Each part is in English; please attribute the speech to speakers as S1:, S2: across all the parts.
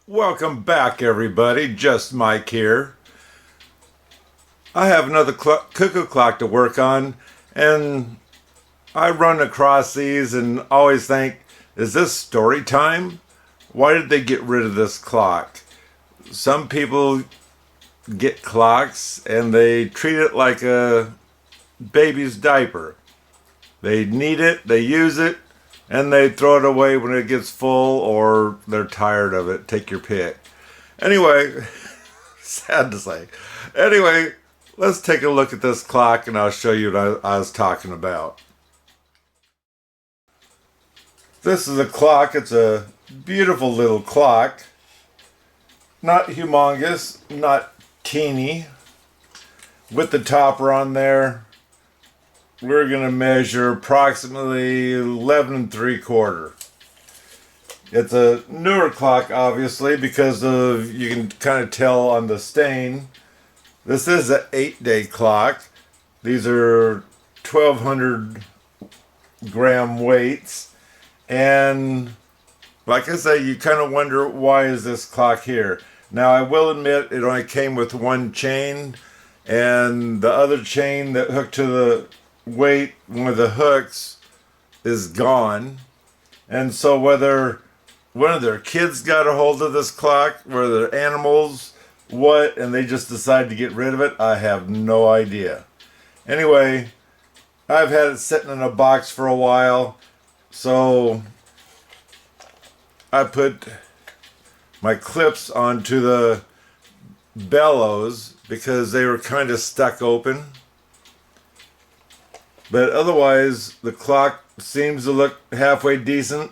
S1: Welcome back, everybody. Just Mike here. I have another cuckoo clock to work on, and I run across these and always think, is this story time? Why did they get rid of this clock? Some people get clocks and they treat it like a baby's diaper. They need it, they use it, and they throw it away when it gets full or they're tired of it. Take your pick. Anyway, sad to say. Anyway, let's take a look at this clock and I'll show you what I was talking about. This is a clock. It's a beautiful little clock. Not humongous, not teeny. With the topper on there, we're going to measure approximately 11 3/4. It's a newer clock, obviously, because of, you can kind of tell on the stain. This is an 8-day clock. These are 1,200 gram weights. And like I say, you kind of wonder, why is this clock here? Now, I will admit it only came with one chain, and the other chain that hooked to the weight, one of the hooks, is gone. And so whether one of their kids got a hold of this clock, whether they're animals, what, and they just decided to get rid of it, I have no idea. Anyway, I've had it sitting in a box for a while, so I put my clips onto the bellows because they were kind of stuck open. But otherwise, the clock seems to look halfway decent.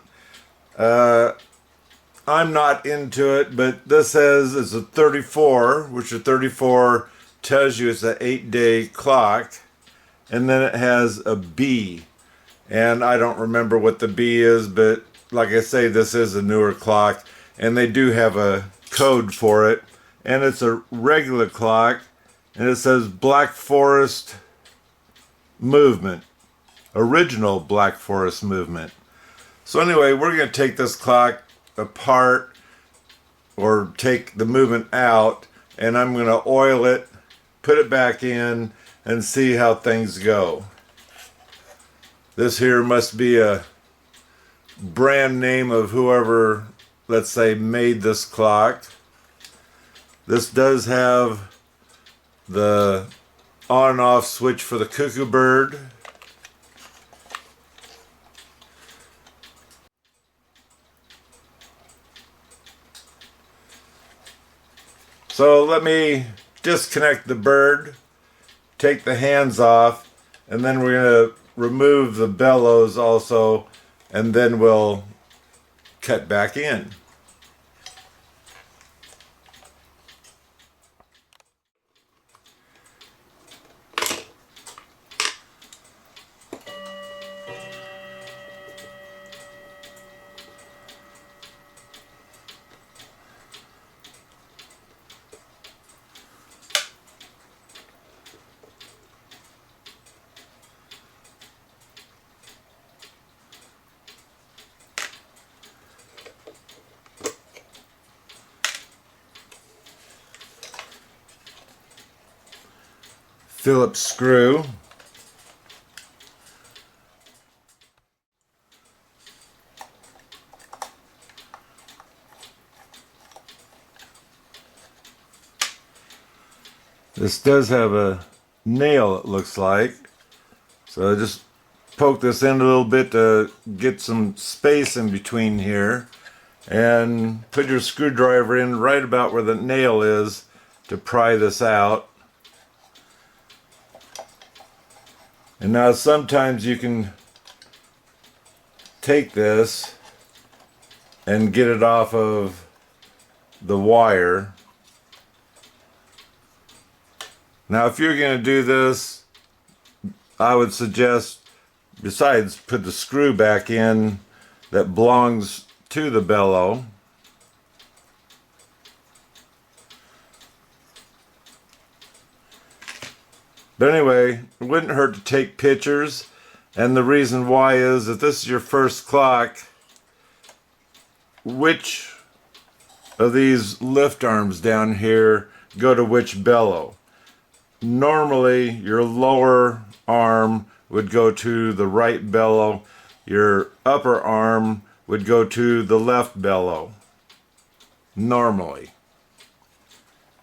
S1: I'm not into it, but this says it's a 34, which a 34 tells you it's an 8-day clock. And then it has a B. And I don't remember what the B is, but like I say, this is a newer clock. And they do have a code for it. And it's a regular clock. And it says Black Forest Movement. Original Black Forest Movement. So anyway, we're going to take this clock apart, or take the movement out, and I'm going to oil it, put it back in, and see how things go. This here must be a brand name of whoever, let's say, made this clock. This does have the on and off switch for the cuckoo bird. So let me disconnect the bird, take the hands off, and then we're going to remove the bellows also, and then we'll cut back in. Phillips screw. This does have a nail, it looks like. So I just poke this in a little bit to get some space in between here. And put your screwdriver in right about where the nail is to pry this out. And now sometimes you can take this and get it off of the wire. Now if you're going to do this, I would suggest, besides, put the screw back in that belongs to the bellow. But anyway, it wouldn't hurt to take pictures, and the reason why is, if this is your first clock, which of these lift arms down here go to which bellow. Normally your lower arm would go to the right bellow, your upper arm would go to the left bellow, normally.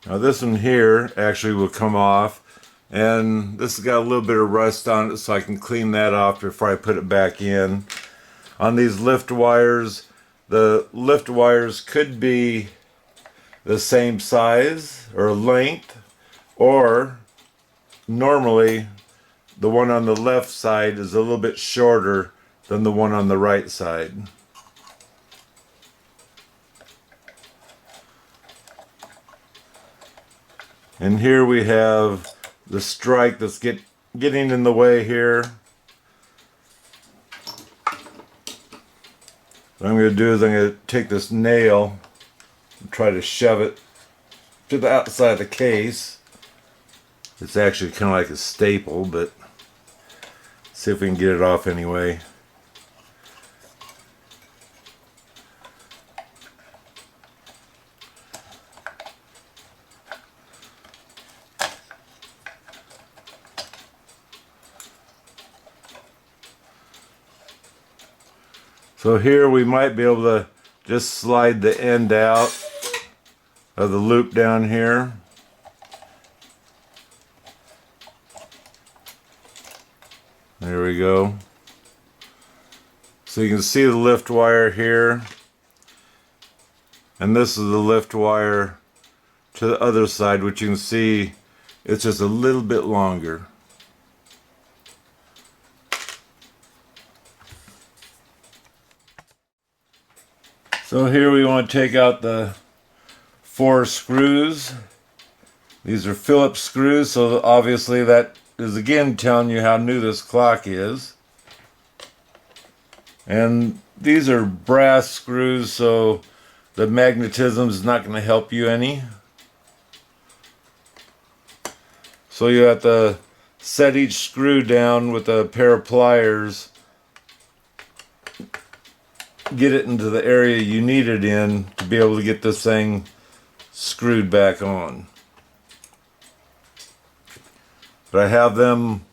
S1: Now this one here actually will come off, and this has got a little bit of rust on it, so I can clean that off before I put it back in. On these lift wires, the lift wires could be the same size or length, or normally the one on the left side is a little bit shorter than the one on the right side. And here we have the strike that's getting in the way here. What I'm going to do is I'm going to take this nail and try to shove it to the outside of the case. It's actually kind of like a staple, but see if we can get it off anyway. So here we might be able to just slide the end out of the loop down here. There we go. So you can see the lift wire here, and this is the lift wire to the other side, which you can see it's just a little bit longer. So here we want to take out the 4 screws. These are Phillips screws, so obviously that is again telling you how new this clock is. And these are brass screws, so the magnetism is not going to help you any. So you have to set each screw down with a pair of pliers, get it into the area you need it in to be able to get this thing screwed back on. But I have them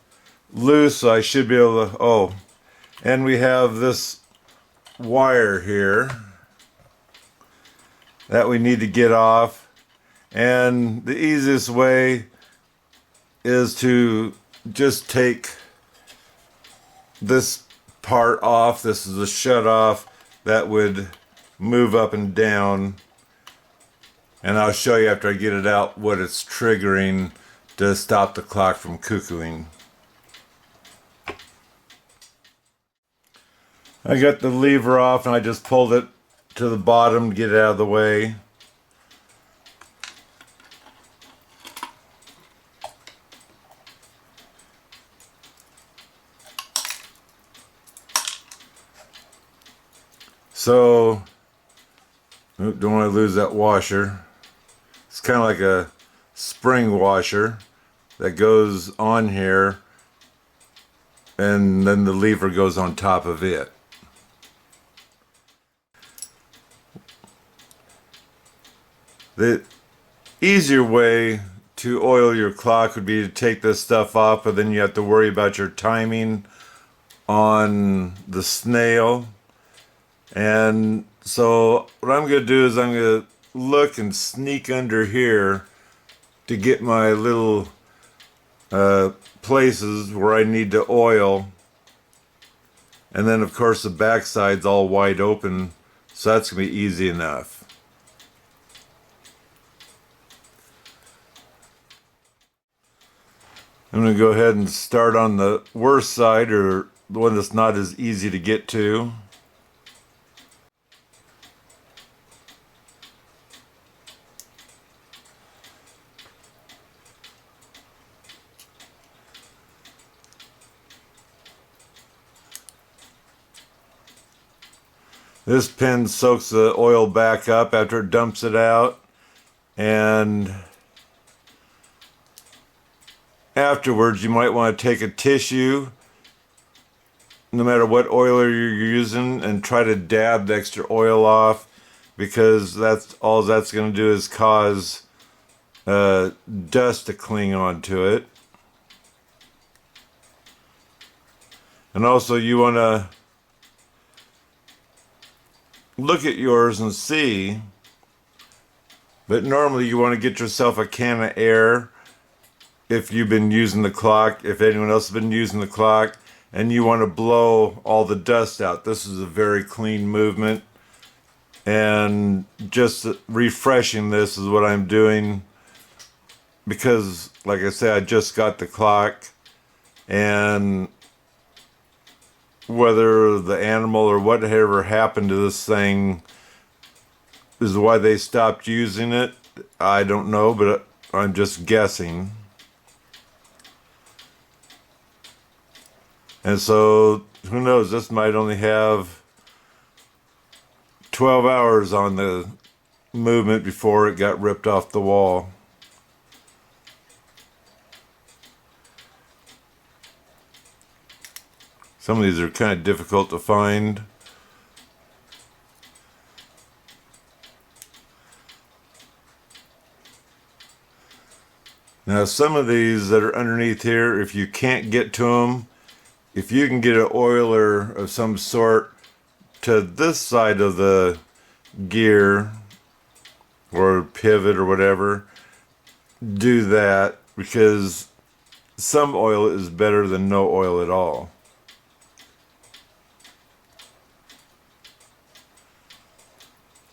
S1: loose, so I should be able to, oh, and we have this wire here that we need to get off, and the easiest way is to just take this part off. This is a shut off that would move up and down, and I'll show you after I get it out what it's triggering to stop the clock from cuckooing. I got the lever off and I just pulled it to the bottom to get it out of the way. So, don't want to lose that washer. It's kind of like a spring washer that goes on here, and then the lever goes on top of it. The easier way to oil your clock would be to take this stuff off, but then you have to worry about your timing on the snail. And so what I'm going to do is I'm going to look and sneak under here to get my little places where I need to oil. And then of course the backside's all wide open, so that's going to be easy enough. I'm going to go ahead and start on the worst side, or the one that's not as easy to get to. This pin soaks the oil back up after it dumps it out, and afterwards you might want to take a tissue, no matter what oiler you're using, and try to dab the extra oil off because that's all that's going to do is cause dust to cling onto it. And also you want to look at yours and see, but normally you want to get yourself a can of air if you've been using the clock, if anyone else has been using the clock, and you want to blow all the dust out. This is a very clean movement, and just refreshing this is what I'm doing, because like I said, I just got the clock, and whether the animal or whatever happened to this thing is why they stopped using it, I don't know, but I'm just guessing. And so, who knows, this might only have 12 hours on the movement before it got ripped off the wall. Some of these are kind of difficult to find. Now some of these that are underneath here, if you can't get to them, if you can get an oiler of some sort to this side of the gear or pivot or whatever, do that, because some oil is better than no oil at all.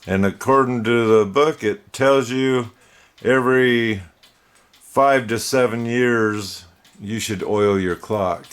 S1: And according to the book, it tells you every 5 to 7 years you should oil your clock.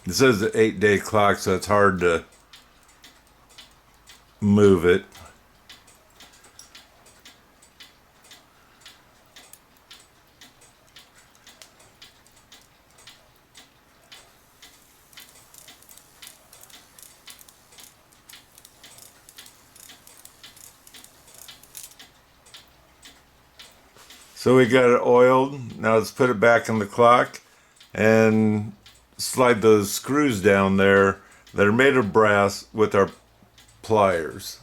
S1: It says the 8-day clock, so it's hard to move it. So we got it oiled. Now let's put it back in the clock and slide those screws down there that are made of brass with our pliers.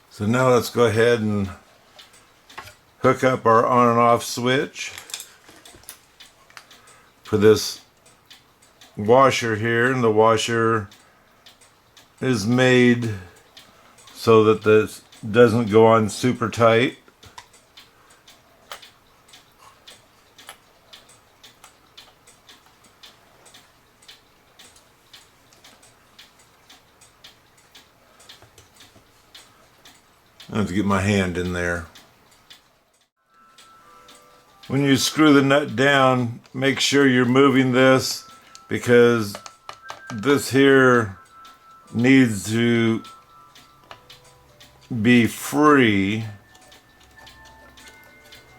S1: So now let's go ahead and hook up our on and off switch for this washer here, and the washer is made so that this doesn't go on super tight. I have to get my hand in there. When you screw the nut down, make sure you're moving this, because this here needs to be free.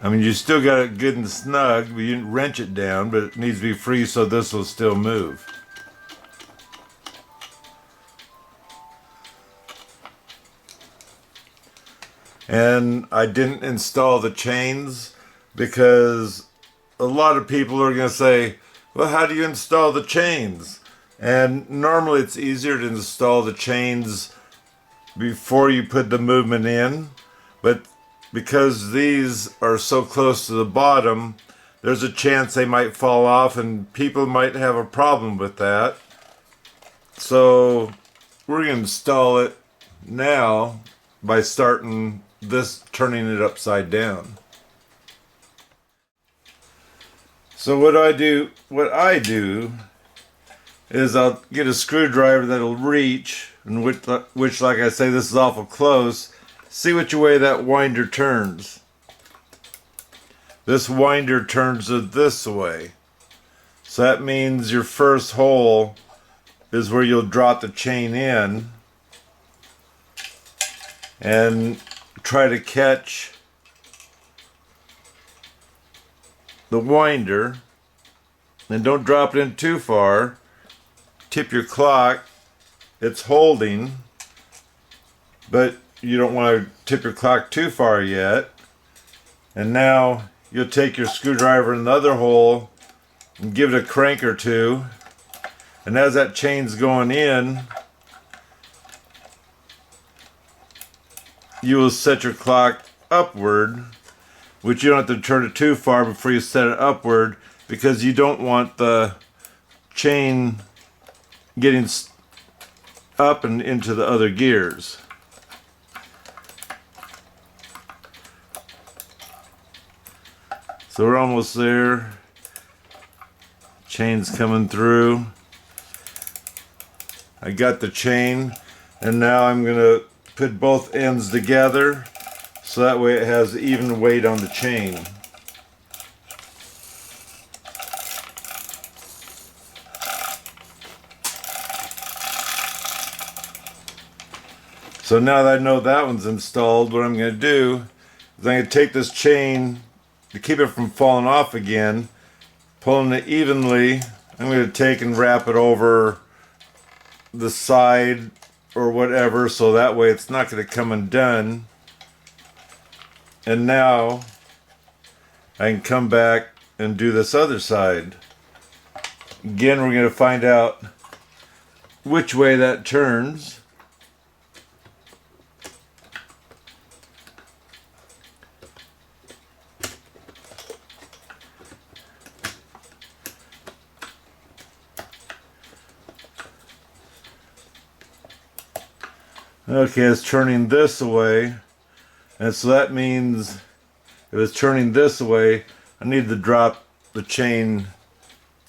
S1: I mean, you still got it good and snug, but you didn't wrench it down, but it needs to be free so this will still move. and I didn't install the chains because a lot of people are going to say, well, how do you install the chains? And normally it's easier to install the chains before you put the movement in, but because these are so close to the bottom, there's a chance they might fall off and people might have a problem with that. So we're going to install it now by starting this, turning it upside down. So what I do is I'll get a screwdriver that'll reach, and which like I say, this is awful close. See which way that winder turns. This winder turns it this way. So that means your first hole is where you'll drop the chain in and try to catch the winder, and don't drop it in too far. Tip your clock, it's holding, but you don't want to tip your clock too far yet. And now you'll take your screwdriver in the other hole and give it a crank or two, and as that chain's going in, you will set your clock upward, which you don't have to turn it too far before you set it upward, because you don't want the chain getting up and into the other gears. So we're almost there. Chain's coming through. I got the chain, and now I'm going to put both ends together so that way it has even weight on the chain. So now that I know that one's installed, what I'm going to do is I'm going to take this chain to keep it from falling off again, pulling it evenly. I'm going to take and wrap it over the side or whatever, so that way it's not going to come undone. And now I can come back and do this other side. Again, we're going to find out which way that turns. Okay, it's turning this way, and so that means if it's turning this way, I need to drop the chain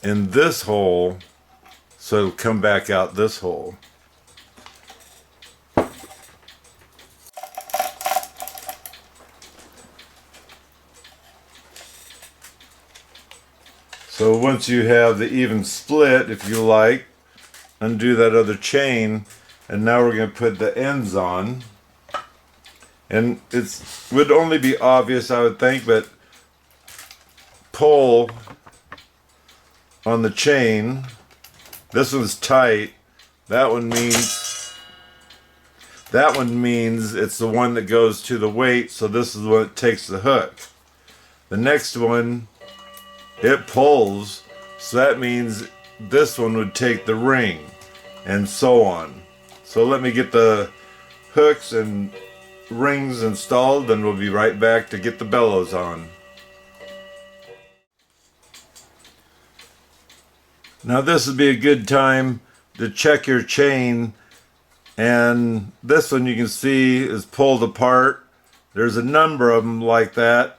S1: in this hole so it'll come back out this hole. So once you have the even split, if you like, undo that other chain, and now we're going to put the ends on. And it would only be obvious, I would think, but pull on the chain. This one's tight. That one means it's the one that goes to the weight, so this is the one that takes the hook. The next one, it pulls, so that means this one would take the ring, and so on. So let me get the hooks and rings installed, and we'll be right back to get the bellows on. Now this would be a good time to check your chain, and this one you can see is pulled apart. There's a number of them like that,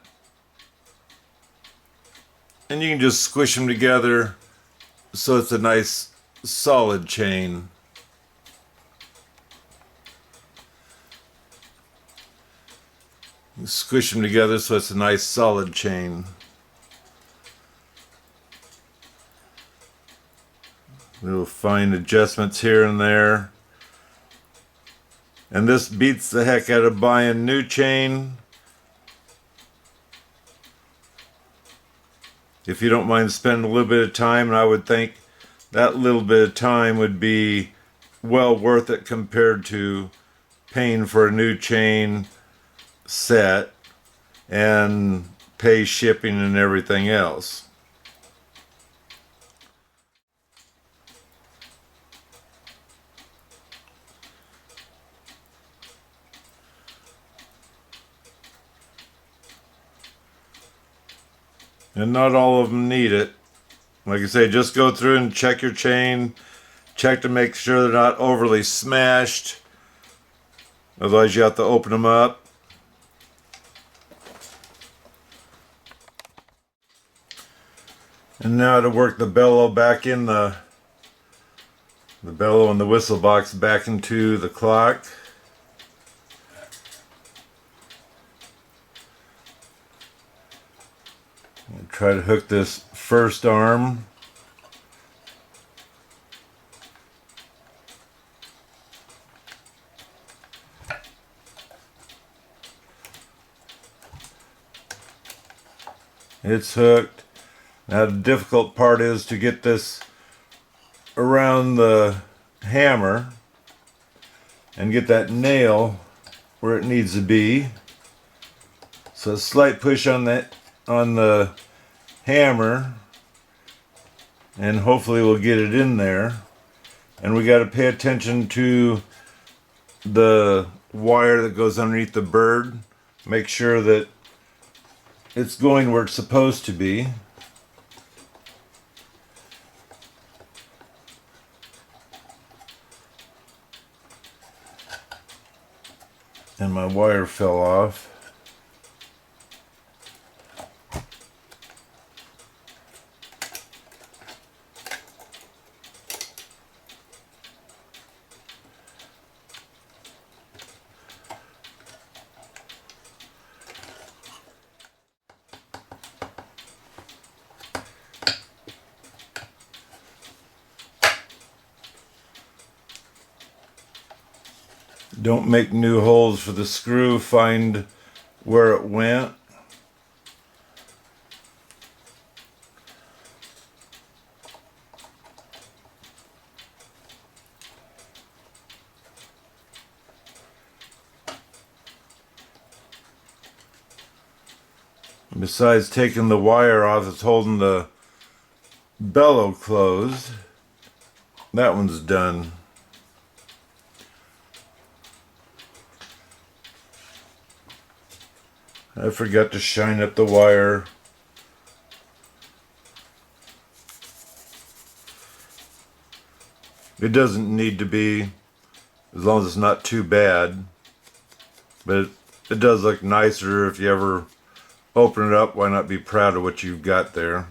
S1: and you can just squish them together so it's a nice solid chain. Squish them together so it's a nice solid chain. Little fine adjustments here and there. And this beats the heck out of buying new chain. If you don't mind spending a little bit of time, and I would think that little bit of time would be well worth it compared to paying for a new chain, set and pay shipping and everything else. And not all of them need it. Like I say, just go through and check your chain. Check to make sure they're not overly smashed. Otherwise you have to open them up. And now to work the bellow back in the bellow and the whistle box back into the clock. Try to hook this first arm. It's hooked. Now the difficult part is to get this around the hammer and get that nail where it needs to be. So a slight push on the hammer and hopefully we'll get it in there. And we got to pay attention to the wire that goes underneath the bird. Make sure that it's going where it's supposed to be. And my wire fell off. Don't make new holes for the screw. Find where it went. Besides taking the wire off that's holding the bellow closed, that one's done. I forgot to shine up the wire. It doesn't need to be, as long as it's not too bad. But it does look nicer if you ever open it up. Why not be proud of what you've got there?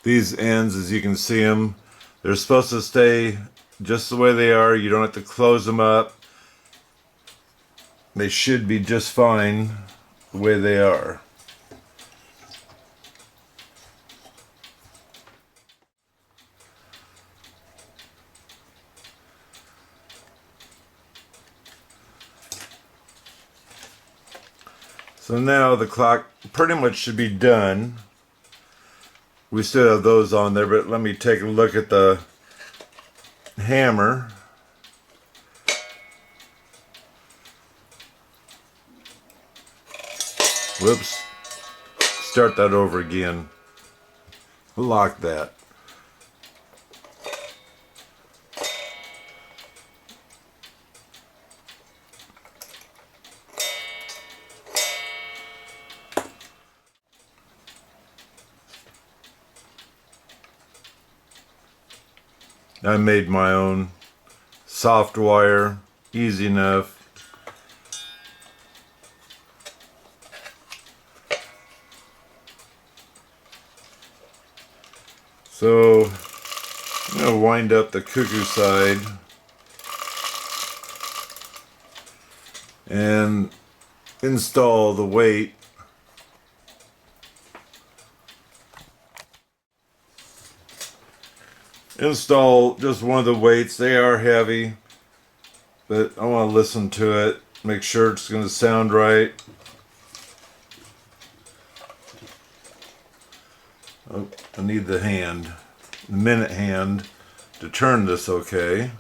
S1: These ends, as you can see them, they're supposed to stay just the way they are. You don't have to close them up. They should be just fine the way they are. So now the clock pretty much should be done. We still have those on there, but let me take a look at the hammer. Whoops. Start that over again. Lock that. I made my own soft wire, easy enough. So I'm going to wind up the Cuckoo side and install the weight. Install just one of the weights. They are heavy, but I want to listen to it, make sure it's going to sound right. Oh, I need the hand, the minute hand, to turn this okay.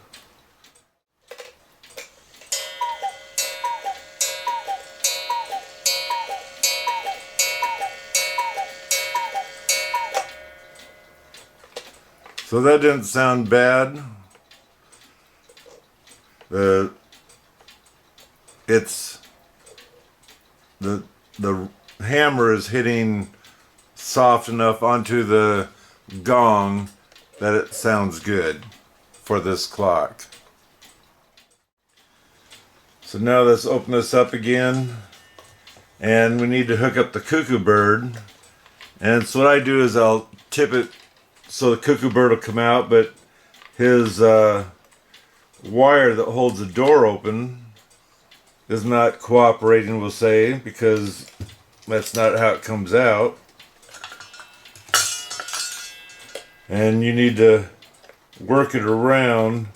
S1: So that didn't sound bad. It's the hammer is hitting soft enough onto the gong that it sounds good for this clock. So now let's open this up again, and we need to hook up the cuckoo bird. And so what I do is I'll tip it so the cuckoo bird will come out, but his wire that holds the door open is not cooperating, we'll say, because that's not how it comes out. And you need to work it around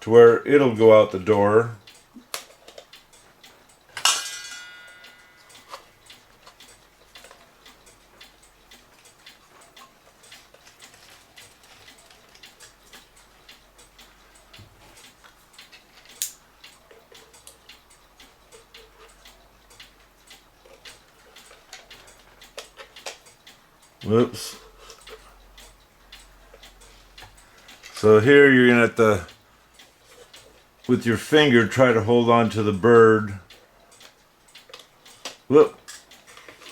S1: to where it'll go out the door. Whoops. So here you're going to have to, with your finger, try to hold on to the bird. Whoop.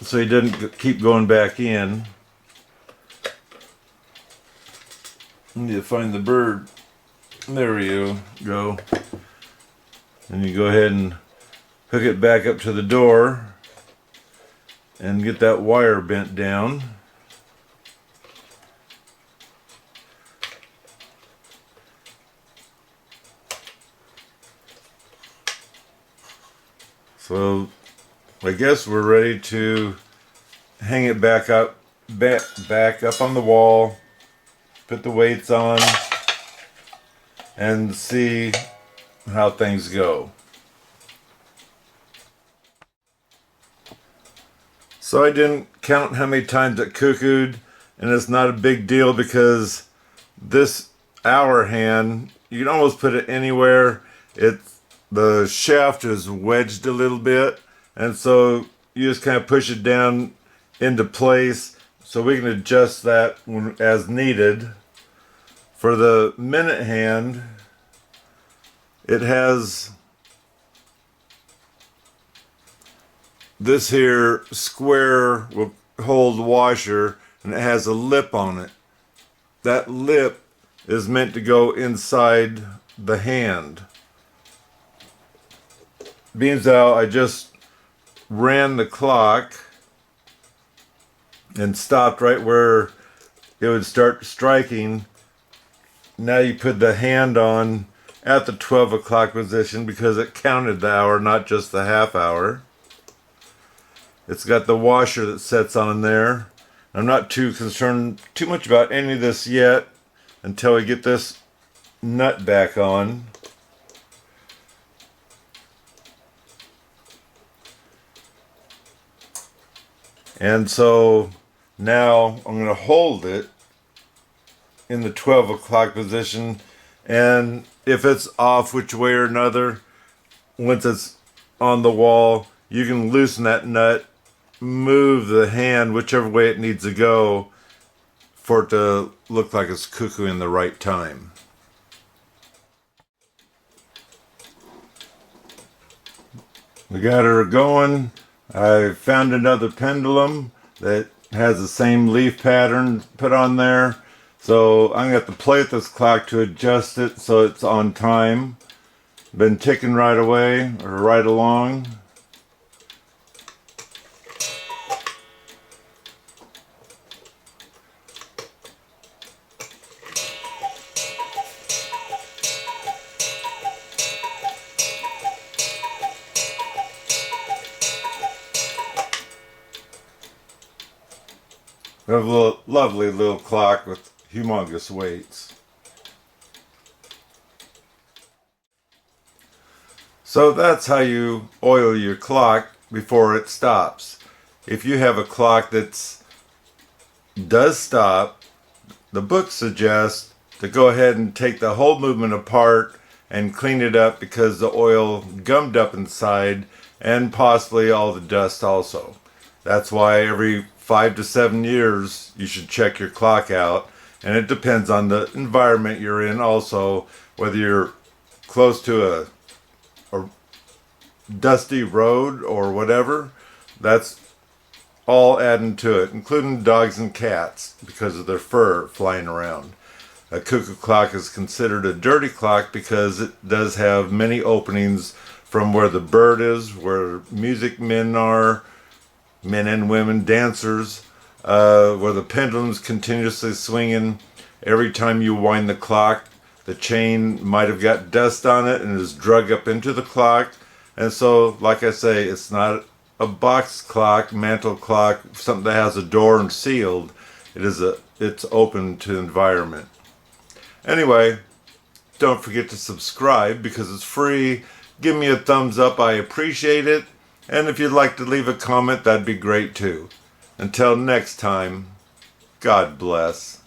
S1: So he doesn't keep going back in. I need to find the bird. There you go. And you go ahead and hook it back up to the door and get that wire bent down. So I guess we're ready to hang it back up on the wall, put the weights on, and see how things go. So I didn't count how many times it cuckooed, and it's not a big deal because this hour hand, you can almost put it anywhere. The shaft is wedged a little bit, and so you just kind of push it down into place so we can adjust that as needed. For the minute hand, it has this here square will hold washer, and it has a lip on it. That lip is meant to go inside the hand. Being so, I just ran the clock and stopped right where it would start striking. Now you put the hand on at the 12 o'clock position because it counted the hour, not just the half hour. It's got the washer that sets on there. I'm not too concerned too much about any of this yet until we get this nut back on. And so now I'm going to hold it in the 12 o'clock position, and if it's off which way or another, once it's on the wall, you can loosen that nut, move the hand whichever way it needs to go for it to look like it's cuckooing the right time. We got her going. I found another pendulum that has the same leaf pattern put on there. So I'm going to have to play with this clock to adjust it so it's on time. Been ticking right away, or right along. We have a lovely little clock with humongous weights. So that's how you oil your clock before it stops. If you have a clock that does stop, the book suggests to go ahead and take the whole movement apart and clean it up because the oil gummed up inside and possibly all the dust also. That's why every 5 to 7 years you should check your clock out, and it depends on the environment you're in also, whether you're close to a dusty road or whatever. That's all adding to it, including dogs and cats because of their fur flying around. A cuckoo clock is considered a dirty clock because it does have many openings from where the bird is, where music men are, men and women, dancers, where the pendulum's continuously swinging. Every time you wind the clock, the chain might have got dust on it and is drug up into the clock. And so, like I say, it's not a box clock, mantle clock, something that has a door and sealed. It's open to environment. Anyway, don't forget to subscribe because it's free. Give me a thumbs up, I appreciate it. And if you'd like to leave a comment, that'd be great too. Until next time, God bless.